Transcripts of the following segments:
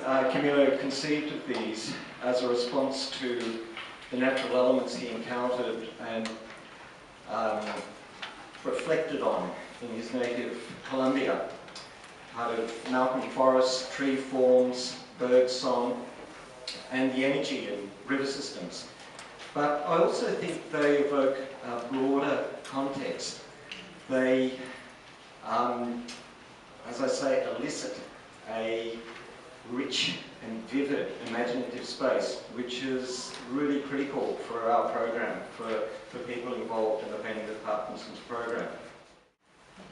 Camillo conceived of these as a response to the natural elements he encountered and reflected on in his native Colombia, out of mountain forests, tree forms, bird song, and the energy in river systems. But I also think they evoke a broader context. They, as I say, elicit a rich and vivid imaginative space, which is really critical for our program, for people involved in the Painting with Parkinson's program.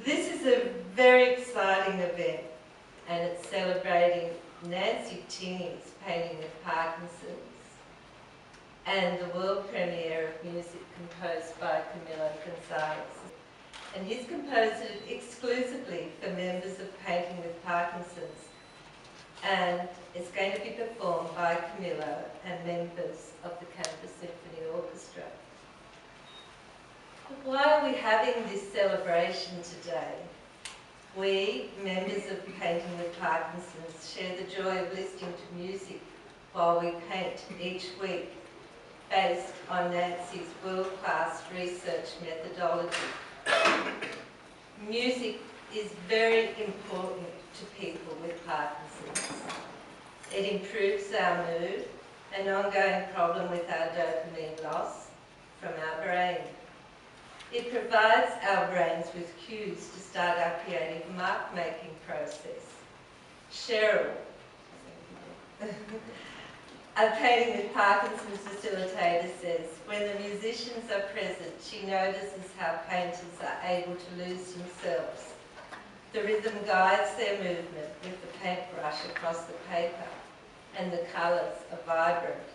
This is a very exciting event, and it's celebrating Nancy Tinney's Painting with Parkinson's and the world premiere of music composed by Camillo Gonzalez. And he's composed it exclusively for members of Painting with Parkinson's, and it's going to be performed by Camillo and members of the Canberra Symphony Orchestra. Why are we having this celebration today? We, members of Painting with Parkinson's, share the joy of listening to music while we paint each week, based on Nancy's world-class research methodology. Music is very important to people with Parkinson's. It improves our mood, an ongoing problem with our dopamine loss from our brain. It provides our brains with cues to start our creative mark-making process. Cheryl, a Painting with Parkinson's facilitator, says, when the musicians are present, she notices how painters are able to lose themselves. The rhythm guides their movement with the paintbrush across the paper, and the colours are vibrant.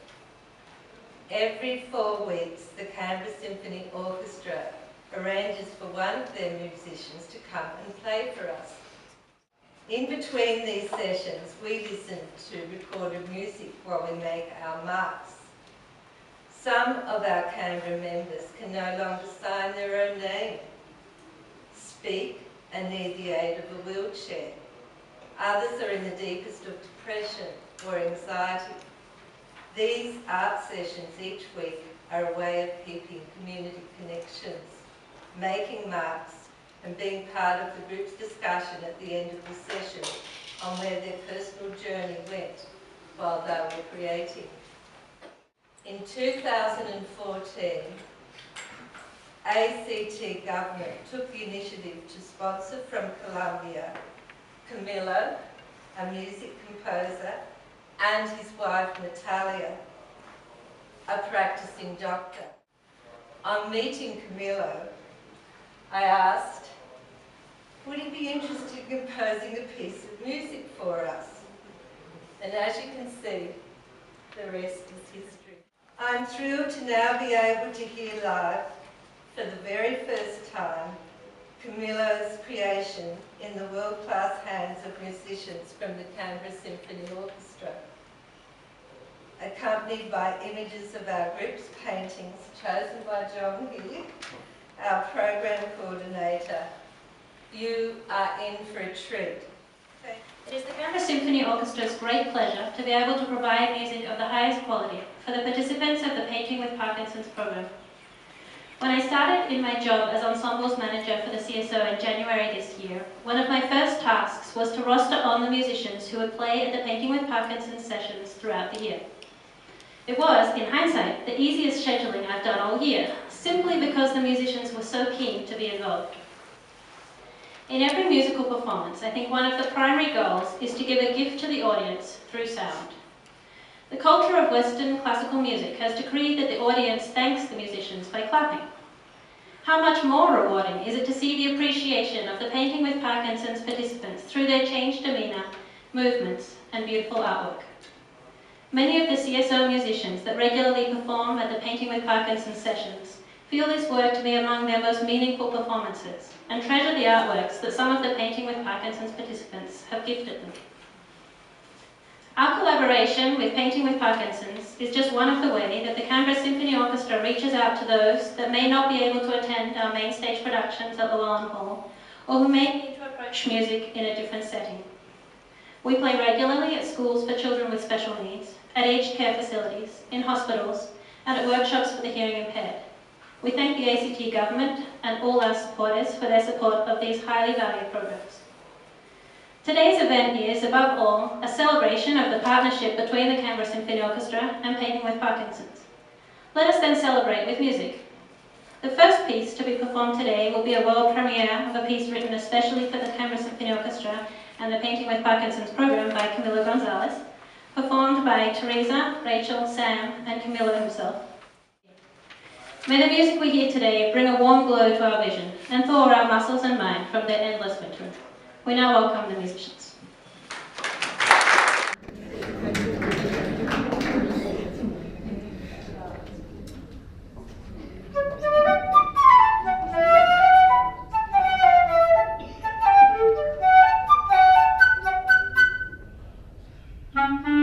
Every 4 weeks, the Canberra Symphony Orchestra arranges for one of their musicians to come and play for us. In between these sessions, we listen to recorded music while we make our marks. Some of our Canberra members can no longer sign their own name, speak, and need the aid of a wheelchair. Others are in the deepest of depression or anxiety. These art sessions each week are a way of keeping community connections, making marks, and being part of the group's discussion at the end of the session on where their personal journey went while they were creating. In 2014, ACT government took the initiative to sponsor from Colombia Camillo, a music composer, and his wife Natalia, a practicing doctor. On meeting Camillo, I asked, would he be interested in composing a piece of music for us? And as you can see, the rest is history. I'm thrilled to now be able to hear live, for the very first time, Camillo's creation in the world-class hands of musicians from the Canberra Symphony Orchestra, accompanied by images of our group's paintings chosen by John here, our program coordinator. You are in for a treat. It is the Canberra Symphony Orchestra's great pleasure to be able to provide music of the highest quality for the participants of the Painting with Parkinson's program. When I started in my job as ensembles manager for the CSO in January this year, one of my first tasks was to roster on the musicians who would play at the Painting with Parkinson's sessions throughout the year. It was, in hindsight, the easiest scheduling I've done all year, simply because the musicians were so keen to be involved. In every musical performance, I think one of the primary goals is to give a gift to the audience through sound. The culture of Western classical music has decreed that the audience thanks the musicians by clapping. How much more rewarding is it to see the appreciation of the Painting with Parkinson's participants through their changed demeanour, movements, and beautiful artwork. Many of the CSO musicians that regularly perform at the Painting with Parkinson's sessions feel this work to be among their most meaningful performances and treasure the artworks that some of the Painting with Parkinson's participants have gifted them. Our collaboration with Painting with Parkinson's is just one of the ways that the Canberra Symphony Orchestra reaches out to those that may not be able to attend our main stage productions at Llewellyn Hall, or who may need to approach music in a different setting. We play regularly at schools for children with special needs, at aged care facilities, in hospitals, and at workshops for the hearing impaired. We thank the ACT government and all our supporters for their support of these highly valued programs. Today's event is, above all, a celebration of the partnership between the Canberra Symphony Orchestra and Painting with Parkinson's. Let us then celebrate with music. The first piece to be performed today will be a world premiere of a piece written especially for the Canberra Symphony Orchestra and the Painting with Parkinson's program by Camilo Gonzalez, performed by Teresa, Rachel, Sam, and Camilo himself. May the music we hear today bring a warm glow to our vision and thaw our muscles and mind from their endless winter. We now welcome the musicians. Thank you.